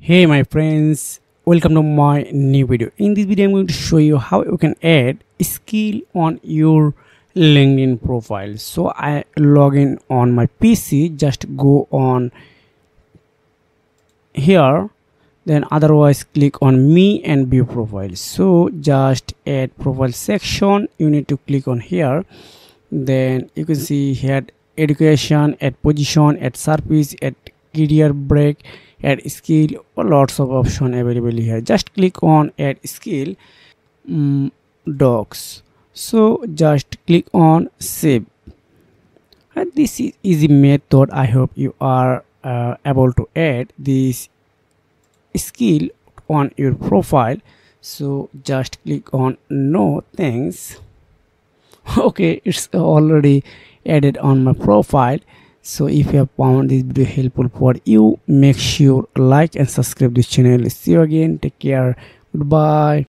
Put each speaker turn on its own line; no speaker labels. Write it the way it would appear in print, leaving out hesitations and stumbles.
Hey my friends, welcome to my new video. In this video I'm going to show you how you can add a skill on your LinkedIn profile. So I log in on my PC, just go on here, then otherwise click on me and view profile. So just add profile section, you need to click on here, then you can see here education, add position, add service, add career break, add skill, or lots of options available here. Just click on add skill, docs. So just click on save. And this is easy method. I hope you are able to add this skill on your profile. So just click on no thanks. Okay, it's already added on my profile. So if you have found this video helpful for you, make sure like and subscribe this channel. See you again. Take care. Goodbye.